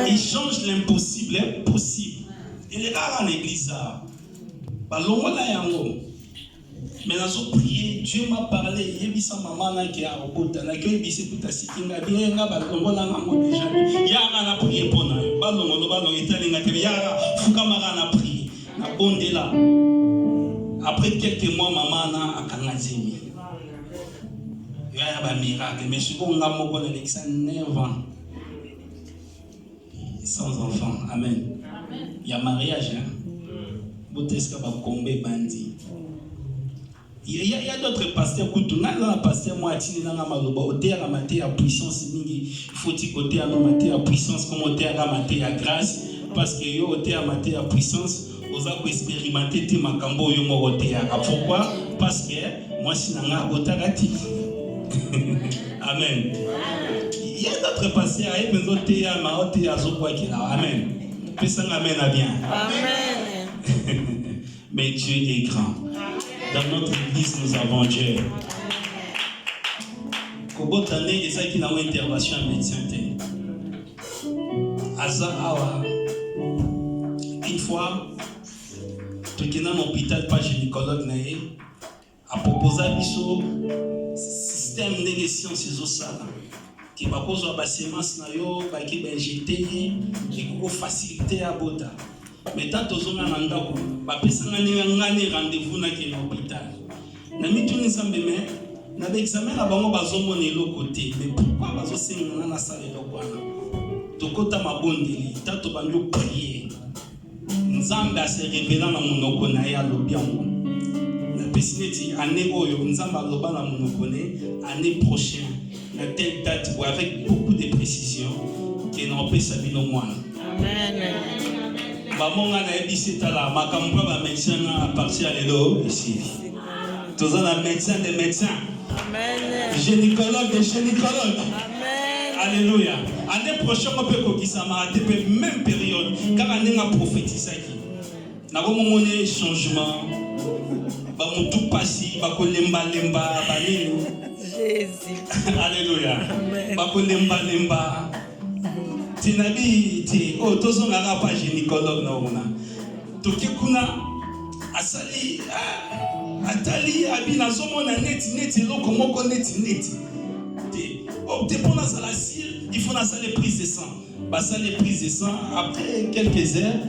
Il change l'impossible possible. Il est là en l'église. Mais nous avons prié, Dieu m'a parlé, il y a maman qui a robota, la gueule bise tout à sikinga bien nga balongo la ngango déjà. Ya na prié pour na. Balongo lo balongo italinga ke ya fukamara na prié. Na bonde là. Après quelques mois maman na akangazimi. Ya ba miracle, mais je suis nga moko na l'église 9 ans. Sans enfant. Amen. Il y a mariage hein. Boteska ba kombe bandi. Il y a d'autres pasteurs qui sont là, pasteur moi atini na maloba oté à maté à puissance mingi faut y côté à maté à puissance comme oté à maté à grâce parce que yo oté à maté à puissance oza ko expérimenter te makambo yo mo oté à pourquoi parce que moi si na otagati amen. Il y a d'autres pasteurs et mais oté à ma oté à zo quoi qui là amen. Personne amen à bien amen. Mais Dieu est grand. Dans notre église, nous avons Dieu. Kobotane et ça qui n'a pas intervention à médecin. Awa. Une fois, tu es dans l'hôpital, pas gynécologue, a proposé à biso système de sciences sociales qui va causer la sémence na yo, qui va injecter et qui va faciliter à bota. Mais tant que vous avez un rendez-vous dans l'hôpital, vous avez un examen à l'autre côté. Mais pourquoi vous avez un salle de côté vous avez prié. Nzamba se révèle dans mon okona ya lobiango. La pessineti année oyo nzamba loba na mon okone année prochaine la telle date ou avec beaucoup de précision que n'en peut sabino moi. Amen. Maman a dit c'est là ma campagne va médecin à partir à l'élo ici. Tous un médecin des médecins. Amen. Gynécologue des gynécologues. Amen. Alléluia. Année prochaine on peut coquiller ça m'a été même période car année a prophétisé qui. Na comme mon changement. Ba mon tout passé ba ko lemba ba Jésus. Alléluia. Ba ko lemba Tinabi ti o tozo ngaka pa gynécologue na ona. Toki kuna asali atali abina somona net loko moko net. Te opte pour na sala cire, il faut na sala prise de sang. Ba sala prise de sang après quelques heures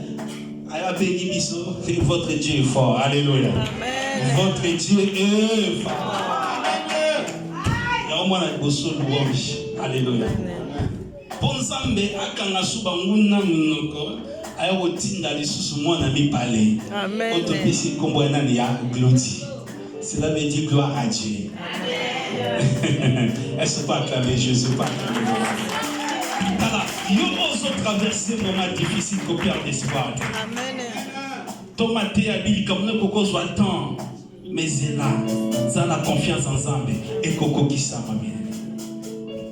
aya béni biso votre Dieu est fort. Alléluia. Amen. Votre Dieu est fort. Ya mwana boso louange. Alléluia. Bonzambe akanga suba nguna munoko ayo tinda lisusu mwana mi parler. Amen. Otopesi kombo na ya gloti. Cela veut dire gloire à Dieu. Amen. Est-ce pas acclamer Jésus pas acclamer. Voilà, yo oso traverser moment difficile ko perdre espoir. Amen. Tomate abili comme ne koko soit temps mais là ça la confiance en Zambé et koko kisama bien.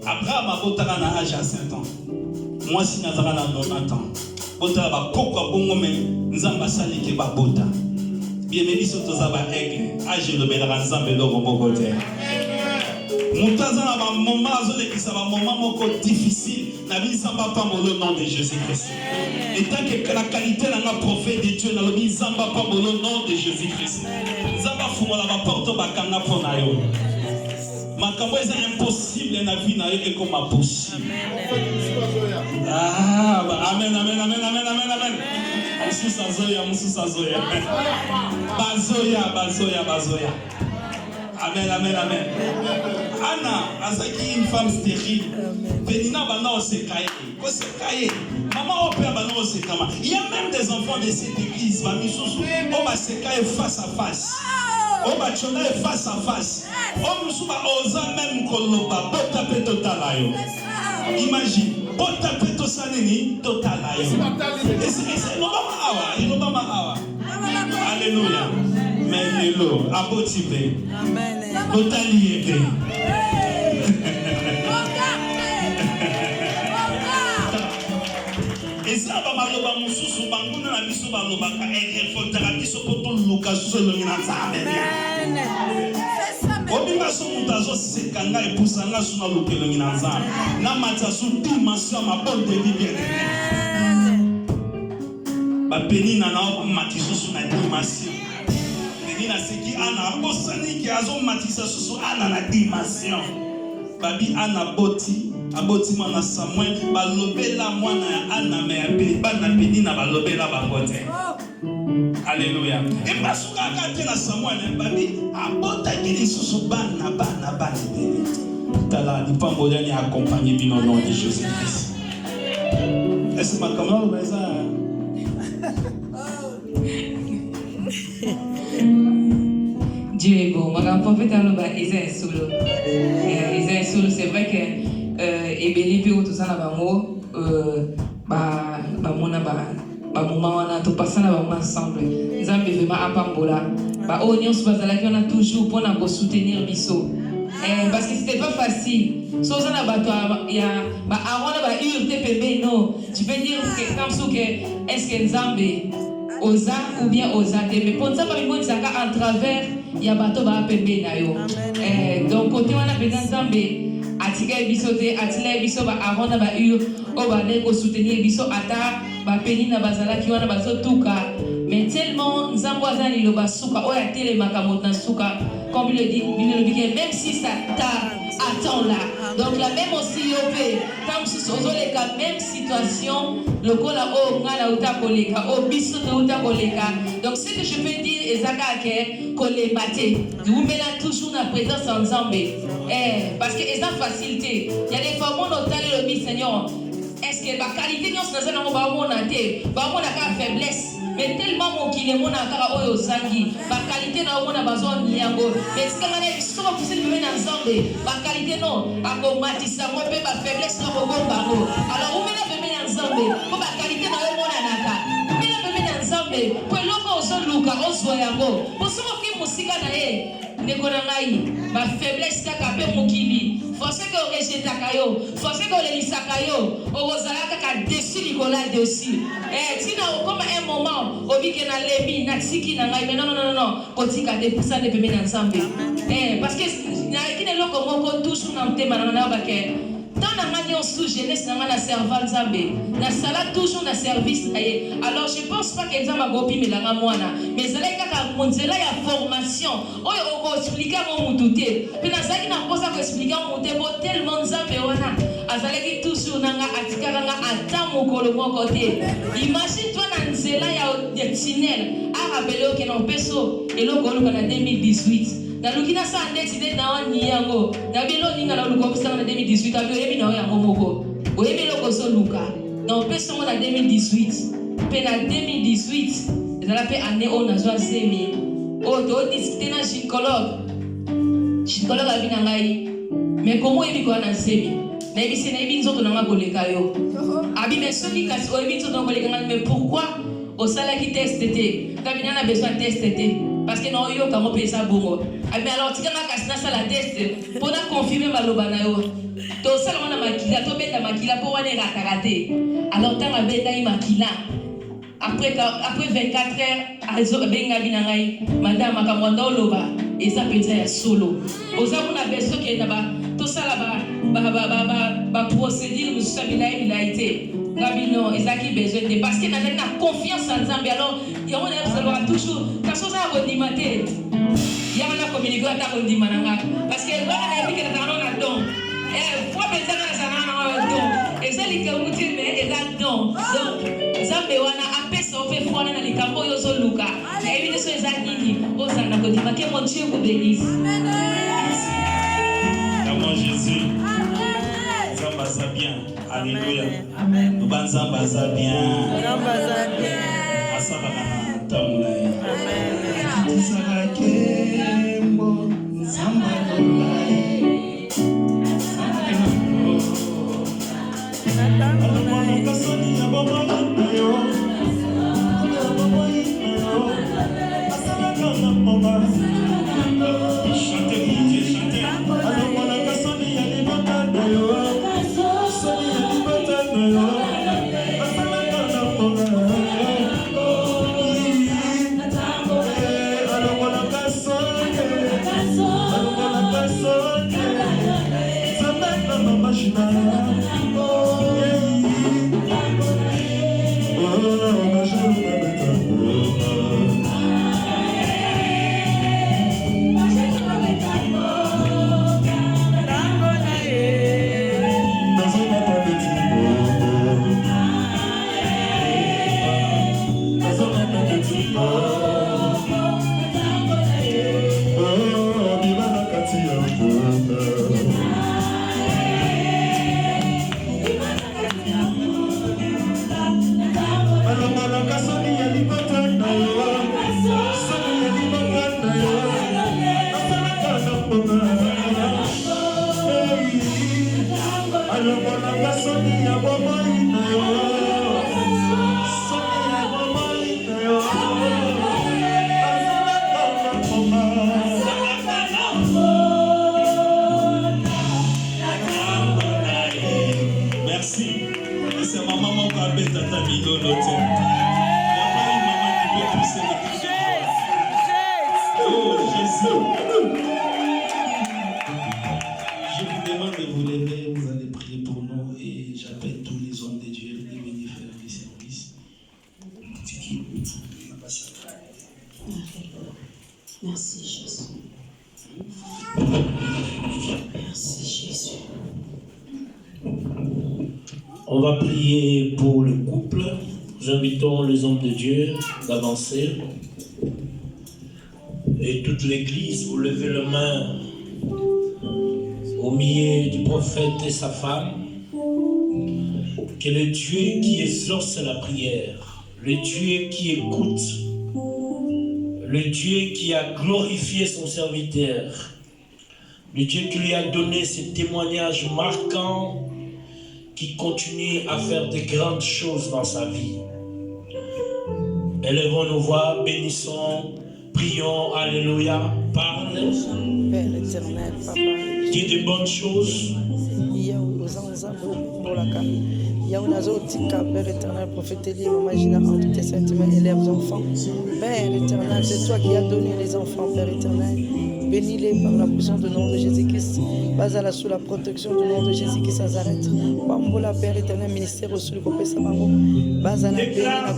Abraham a botaka na âge à 5 ans. Moi si nazaka na 90 ans. Botaka ba kokwa bongo me nzamba sali ke ba bota. Bien mais biso toza ba aigle, âge le belaka nzambe lo roboko te. Mutaza na ba moment azole ki sa ba moment moko difficile na bi nzamba pa le nom de Jésus-Christ. Et tant que la qualité na nga prophète de Dieu na lo bi nzamba pa le nom de Jésus-Christ. Nzamba fumola ba porte ba kanga pona yo. Makambo est impossible dans la vie na yo comme possible. Ah, amen. Mususa zoya. Bazoya. Amen. Anna, azaki une femme stérile. Penina bana osekaye. Osekaye. Maman au père bana osekama. Il y a même des enfants de cette église, ba misusu, on va sekaye face à face. On va chona face à face. On nous souba osa même koloba bota pe totalayo. Imagine, bota pe tosanini totalayo. Et c'est Obama awa. Alléluia. Mais lelo abotibe. Amen. Totalié. Et ça va maloba mususu banguna na biso balobaka et faut tara biso poto luka solo na nzambe. Amen. C'est ça. Obinga so mutazo sekanga epusanga suna lokelo ngina nzambe. Na matasu dimension ma bonne de vie bien. Ba penina na o matiso suna dimension. Penina seki ana bosani ki azo matisa susu ana na dimension. Babi ana boti aboti mwana Samuel balobela mwana ya ana me bana penina balobela bangote. Alléluia. Et parce que la Samuel babi abota kili susu bana beni. Tala ni pas moderne accompagner bien au nom de Jésus-Christ. Est-ce que ma camarade va ça? Dieu est bon. Ma prophète a Isaïe solo. Isaïe solo, c'est vrai que ebeli pe tout ça na bango ba mona ba moment wana to passer na bango ensemble. Nzambe vraiment apambola. Ba onions bazalaki on a toujours pour na soutenir biso. Parce que c'était pas facile. So ça na bato ya ba arona ba urte pembe non. Tu peux dire que comme ça que est-ce que Nzambe oza ou bien ozate mais pour ça pas moi ça à travers ya bato ba pembe na yo. Donc côté wana pendant Nzambe atika bisote atila biso ba arona ba ur o ba neko soutenir biso ata ba penina bazala ki wana bazotuka mais tellement Nzambo azali lo basuka o ya tele makamot na suka comme il le dit même si ça tarde attends là donc la même aussi yopé comme si ozole ka même situation lokola o ngala uta koleka o biso uta koleka donc ce que je peux dire ezaka ke kolembate dumela toujours na présence ensemble parce que eza facilité il y a des fois mon hôtel le mi Seigneur est-ce que la qualité nyonso na zana ba mona te ba mona ka faiblesse mais tellement mon qui les mona kara oyo zangi ba qualité na mona bazon yango mais ce que ngana biso ko pousser le na ensemble ba qualité non akomatisa mo pe ba faiblesse na ko bomba ko alors on mena bemé ensemble ko ba qualité na yo mona naka mena bemé ensemble ko loko so luka ozo yango poso ko ki musika na ye ndeko na ngai ba faiblesse kaka pe mokili forcé que rejeta kayo forcé que lelisa kayo ozala kaka dessus Nicolas dessus tina comme un moment obike na lebi na tsiki na ngai mais non kotika de pour ça de pembe ensemble parce que na kine loko moko toujours na mtema na ba ke dans la manière sous jeunesse na la servante Nzambe na sala toujours na service alors je pense pas que Nzambe gopi melanga mwana mais zala kaka monzela ya formation oyo oko expliquer mo mutute pe na zaki na posa ko expliquer mo mutute bo tellement Nzambe wana azalaki toujours nanga atikaka nga ata mokolo moko te imagine toi na nzela ya tunnel a rappelé que non peso eloko luka na 2018 na lukina sa ndeti na wani yango na bilo ninga na luko bisa na 2018 abi oyebi na yango moko oyebi loko so luka na peso mo na 2018 pe na 2018 ezala pe année on a joa semi o to discuter na psychologue abi na ngai mais comment oyebi ko na semi na yebi se na yebi nzoto na nga koleka yo abi mais soki kasi oyebi nzoto na koleka ngai mais pourquoi au salaire qui teste te kabina na besoin teste te parce que non yo kamo pesa bongo mais alors tika na kasina ça la teste pour na confirmer maloba na yo to sala wana makila to beta makila pour wana ratarate alors tanga beta i makila après 24 heures azo benga bina ngai madame akamwanda oloba eza penza ya solo oza kuna beso ke na ba to sala ba procédure musa bilaité Gabino, Ezaki besoin de parce que nous avons confiance en Nzambe. Alors, il y a toujours quand ça va dimater. Il y a la communication à dimana parce que là on a vu que nous avons don. Faut penser à ça na don. Et ça les kamuti mais eza don. Donc, Nzambe wana apesa ofe fona na likambo yo zo luka. Na ebi so eza nini? Ozana ko dimana que mon Dieu vous bénisse. Comment Jésus Nzamba bien. Alléluia. Amen. Nous Nzamba bien. Nzamba bien. Asabana tamulai. Amen. Tisaka kembo Nzamba dolai. Alama kasoni ya baba yo. Asala kana mama. Chantez mon Dieu, chantez. Alama kasoni ya libata yo. Amen. Oh Jésus. Je vous demande de vous lever, vous allez prier pour nous et j'appelle tous les hommes de Dieu de venir faire le service. Merci Jésus. Merci Jésus. On va prier pour le couple. Nous invitons les hommes de Dieu d'avancer. Et toute l'église, vous levez la main au milieu du prophète et sa femme. Que le Dieu qui exauce la prière, le Dieu qui écoute, le Dieu qui a glorifié son serviteur, le Dieu qui lui a donné ce témoignage marquant, qui continue à faire de grandes choses dans sa vie. Élevons nos voix, bénissons, prions, alléluia, parle. Père éternel, Papa. Dis de bonnes choses. Père éternel, prophète Élie, imagine entre tes sentiments et leurs enfants. Père éternel, c'est toi qui as donné les enfants, Père éternel. Bénis-les par la puissance du nom de Jésus-Christ. Basala sous la protection du nom de Jésus-Christ Nazareth. Bambola, Père éternel, ministère au sud de Sabango. Basala, Déclare.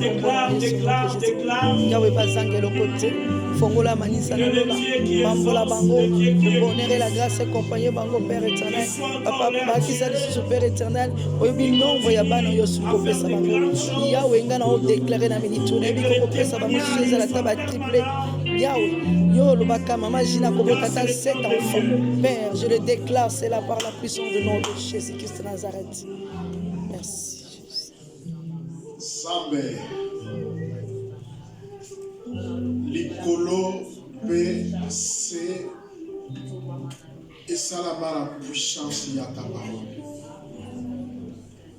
Yahweh Bazangelo côté. Fongola Manisa Nalola. Bambola Bango. Le bonheur et la grâce accompagnent Bango, Père éternel. Papa, Bakisa, le Père éternel. Oyobi nombre ya bana yo sous kopé Sabango. Yahweh ngana o déclaré na minito. Nebi kopé Sabango. Jésus la table triplé. Yahweh. Yo le baka mama Gina Kobotata 7 enfants. Père, je le déclare, c'est là par la puissance du nom de Jésus-Christ de Nazareth. Merci Jésus. Sambe Likolo PC et Salama la puissance y a ta parole.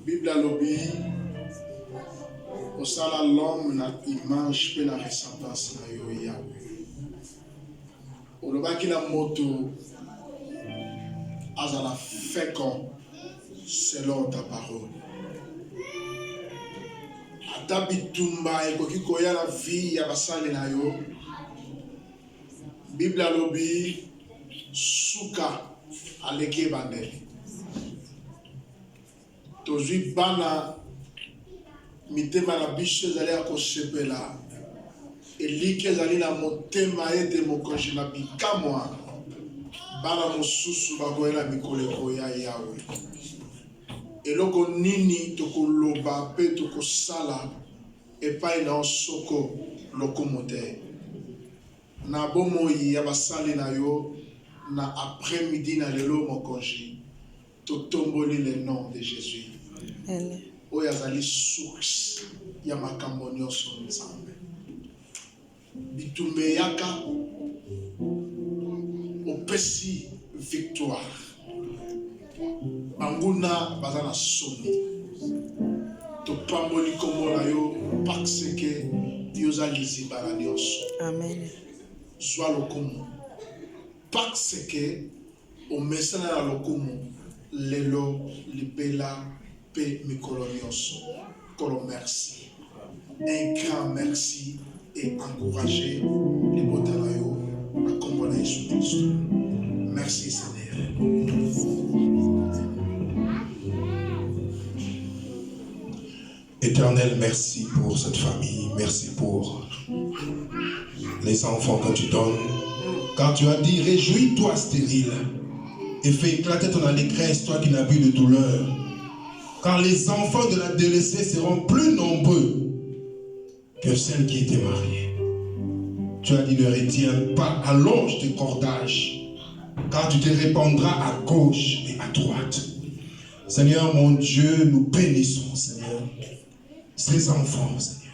Bible à l'obéi. Au sala l'homme na image pe na ressemblance na yo Yahweh. Olobaki na moto azala fécond selon ta parole. Ata bitumba ekoki koya na vie ya basali na yo. Bible alobi suka aleki bandeli. Tozwi bana mitema na biso ezali ya kosepela. Eliki ezali na motema ete mokonzi na bikamwa bana mosusu bakoyela mikolo ekoya Yawe. Eloko nini tokoloba mpe tokosala epai na soko lokomote na bomoi ya basali na yo na après-midi na lelo mokonzi totomboli le nom de Jésus. Amen. Oyo azali source ya makambo nyonso nzambe. Bitumbe yaka opesi victoire. Banguna bazana soni. Topamboli kombo na yo parce que yoza liziba na nyonso. Amen. Zwa lokumu. Parce que omesana na lokumu lelo libela pe mikolo nyonso. Kolo merci. Un grand merci et encourager les Botanayo à comprendre Jésus-Christ. Merci Seigneur. Éternel, merci pour cette famille. Merci pour les enfants que tu donnes. Car tu as dit, réjouis-toi stérile et fais éclater ton allégresse, toi qui n'as plus de douleur. Car les enfants de la délaissée seront plus nombreux que celles qui étaient mariées. Tu as dit, ne retiens pas, allonge tes cordages, car tu te répandras à gauche et à droite. Seigneur, mon Dieu, nous bénissons, Seigneur, ces enfants, Seigneur.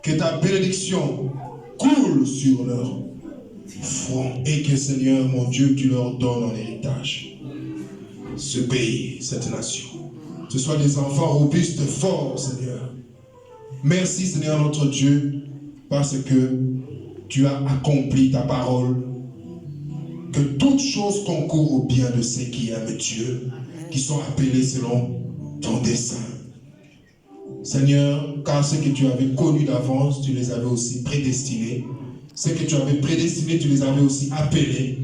Que ta bénédiction coule sur leur front et que, Seigneur, mon Dieu, tu leur donnes en héritage ce pays, cette nation. Que ce soit des enfants robustes, forts, Seigneur. Merci, Seigneur, notre Dieu, parce que tu as accompli ta parole. Que toutes choses concourent au bien de ceux qui aiment Dieu, qui sont appelés selon ton dessein. Seigneur, car ceux que tu avais connus d'avance, tu les avais aussi prédestinés. Ceux que tu avais prédestinés, tu les avais aussi appelés.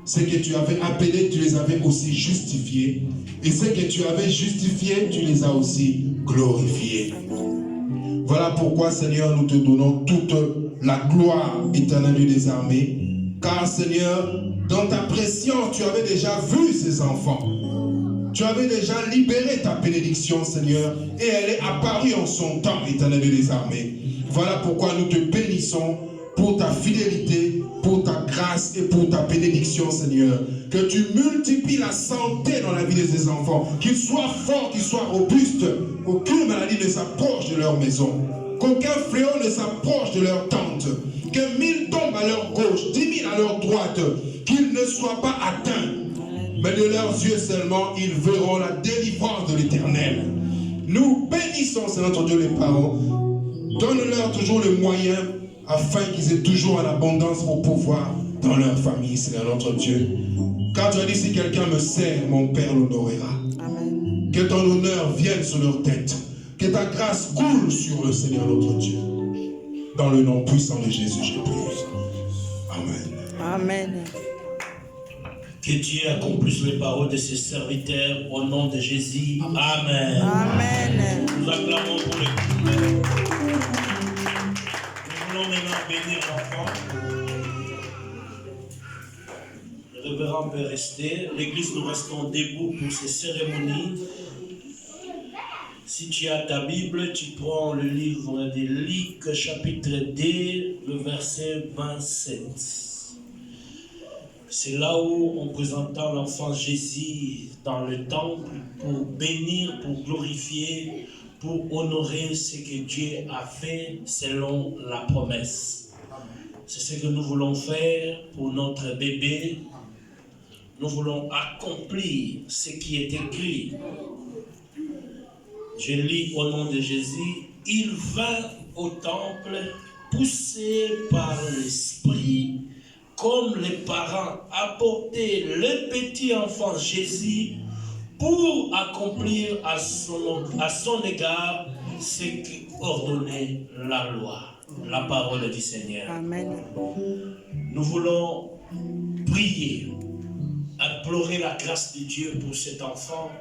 Ceux que tu avais appelés, tu les avais aussi justifiés. Et ceux que tu avais justifiés, tu les as aussi glorifiés. Voilà pourquoi, Seigneur, nous te donnons toute la gloire éternelle des armées. Car, Seigneur, dans ta préscience, tu avais déjà vu ces enfants. Tu avais déjà libéré ta bénédiction, Seigneur, et elle est apparue en son temps, éternel des armées. Voilà pourquoi nous te bénissons pour ta fidélité, pour ta grâce et pour ta bénédiction, Seigneur. Que tu multiplies la santé dans la vie de ces enfants, qu'ils soient forts, qu'ils soient robustes, qu'aucune maladie ne s'approche de leur maison, qu'aucun fléau ne s'approche de leur tente, que 1000 tombent à leur gauche, 10 000 à leur droite, qu'ils ne soient pas atteints, mais de leurs yeux seulement, ils verront la délivrance de l'Éternel. Nous bénissons, c'est notre Dieu, les parents. Donne-leur toujours le moyen afin qu'ils aient toujours en abondance pour pouvoir dans leur famille, Seigneur notre Dieu. Car tu as dit, si quelqu'un me sert, mon Père l'honorera. Amen. Que ton honneur vienne sur leur tête. Que ta grâce coule sur le Seigneur notre Dieu. Dans le nom puissant de Jésus, j'ai prié. Amen. Amen. Que Dieu accomplisse les paroles de ses serviteurs au nom de Jésus. Amen. Amen. Nous acclamons pour les Nous voulons maintenant bénir l'enfant. Le révérend peut rester. L'église, nous restons debout pour ces cérémonies. Si tu as ta Bible, tu prends le livre de Luc, chapitre 2, le verset 27. C'est là où on présentant l'enfant Jésus dans le temple pour bénir, pour glorifier, pour honorer ce que Dieu a fait selon la promesse. C'est ce que nous voulons faire pour notre bébé. Nous voulons accomplir ce qui est écrit. Je lis au nom de Jésus. Il vint au temple poussé par l'Esprit, comme les parents apportaient le petit enfant Jésus pour accomplir à son égard ce qu'ordonnait la loi, la parole du Seigneur. Amen. Nous voulons prier, implorer la grâce de Dieu pour cet enfant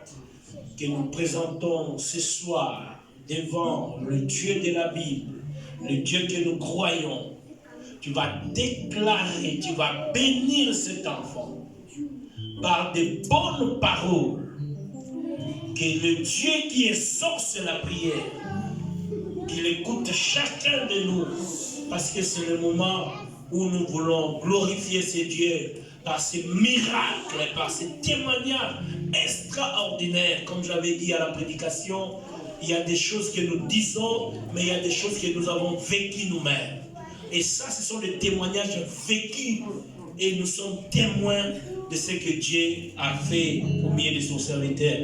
que nous présentons ce soir devant le Dieu de la Bible, le Dieu que nous croyons. Tu vas déclarer, tu vas bénir cet enfant par de bonnes paroles. Que le Dieu qui exauce la prière, qu'il écoute chacun de nous, parce que c'est le moment où nous voulons glorifier ce Dieu par ces miracles, par ces témoignages extraordinaires. Comme j'avais dit à la prédication, il y a des choses que nous disons, mais il y a des choses que nous avons vécues nous-mêmes. Et ça, ce sont des témoignages vécus. Et nous sommes témoins de ce que Dieu a fait au milieu de son serviteur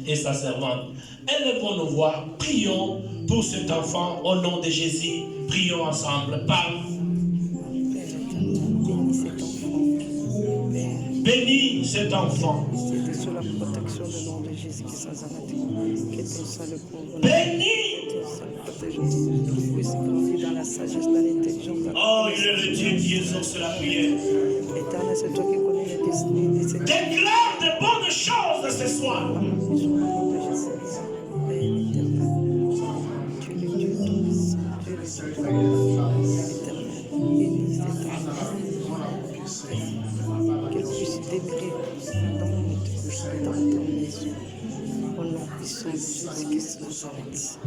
et sa servante. Élevons nos voix, prions pour cet enfant au nom de Jésus. Prions ensemble. Parle. Bénis cet enfant. Sous la protection du nom de Jésus qui bénis. Dans la sagesse, dans l'intelligence. Oh, il est le Dieu qui exauce la prière. Éternel, c'est toi qui connais les destinées de cette Déclare de bonnes choses ce soir. Qu'elle puisse demeurer dans ta maison. Au nom puissant de Jésus-Christ Nazareth.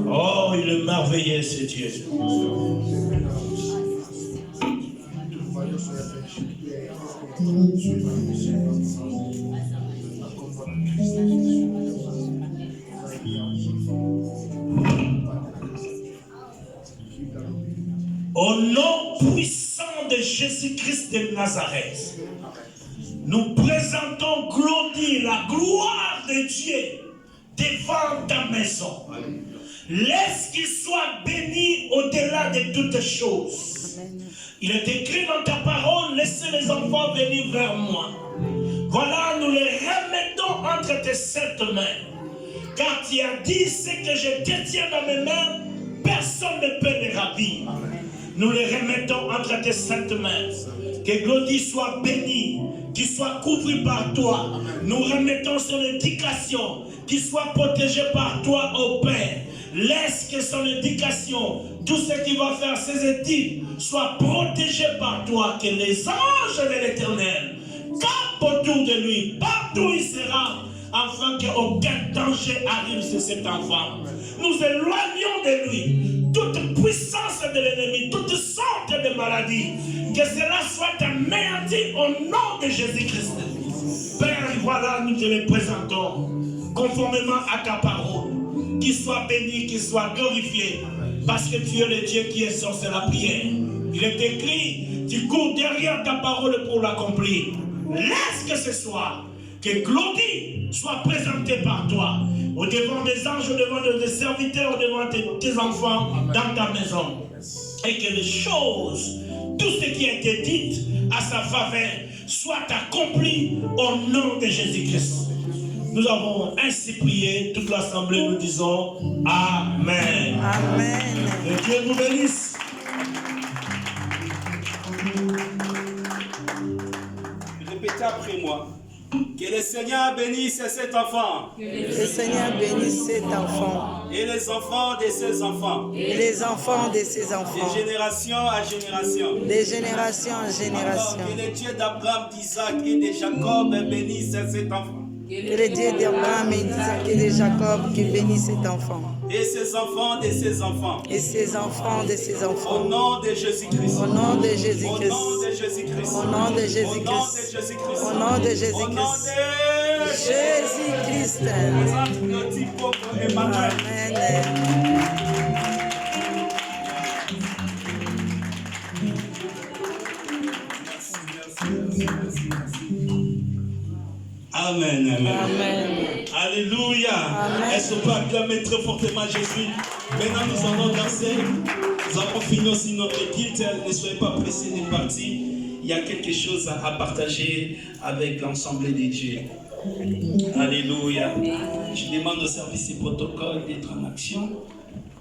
Oh, il est merveilleux ce Dieu. Au nom puissant de Jésus-Christ de Nazareth, nous présentons Claudie, la gloire de Dieu devant ta maison. Laisse qu'il soit béni au-delà de toutes choses. Il est écrit dans ta parole, laissez les enfants venir vers moi. Voilà, nous les remettons entre tes saintes mains. Car tu as dit, ce que je détiens dans mes mains, personne ne peut les ravir. Nous les remettons entre tes saintes mains. Que Glody soit bénie, qu'il soit couvert par toi. Nous remettons son éducation, qu'il soit protégé par toi, ô Père. Laisse que son éducation, tout ce qui va faire ses études, soit protégé par toi. Que les anges de l'Éternel campent autour de lui, partout où il sera, afin qu'aucun danger arrive sur cet enfant. Nous éloignons de lui toute puissance de l'ennemi, toute sorte de maladie. Que cela soit anéanti au nom de Jésus-Christ. Père, voilà, nous te le présentons conformément à ta parole. Qu'il soit béni, qu'il soit glorifié, parce que tu es le Dieu qui exauce la prière. Il est écrit, tu cours derrière ta parole pour l'accomplir. Laisse que ce soir, que Glody soit présenté par toi, au devant des anges, au devant des serviteurs, au devant tes enfants, dans ta maison. Et que les choses, tout ce qui a été dit à sa faveur, soit accompli au nom de Jésus-Christ. Nous avons ainsi prié, toute l'assemblée, nous disons Amen. Amen. Que Dieu vous bénisse. Répétez après moi. Que le Seigneur bénisse cet enfant. Que le Seigneur bénisse cet enfant. Et les enfants de ses enfants. Et les enfants de ses enfants. De génération à génération. De génération en génération. Que le Dieu d'Abraham, d'Isaac et de Jacob bénisse cet enfant. Que le Dieu d'Abraham et d'Isaac et de Jacob qui bénisse cet enfant. Et ses enfants de ses enfants. Et ses enfants de ses enfants. Au nom de Jésus-Christ. Au nom de Jésus-Christ. Au nom de Jésus-Christ. Au nom de Jésus-Christ. Au nom de Jésus-Christ. Jésus-Christ. Amen. Amen, amen. Amen. Alléluia. Est-ce qu'on peut acclamer très fortement Jésus? Maintenant, nous allons danser. Nous avons fini aussi notre guide. Ne soyez pas pressés de partir. Il y a quelque chose à partager avec l'ensemble des dieux. Alléluia. Je demande au service et protocole d'être en action.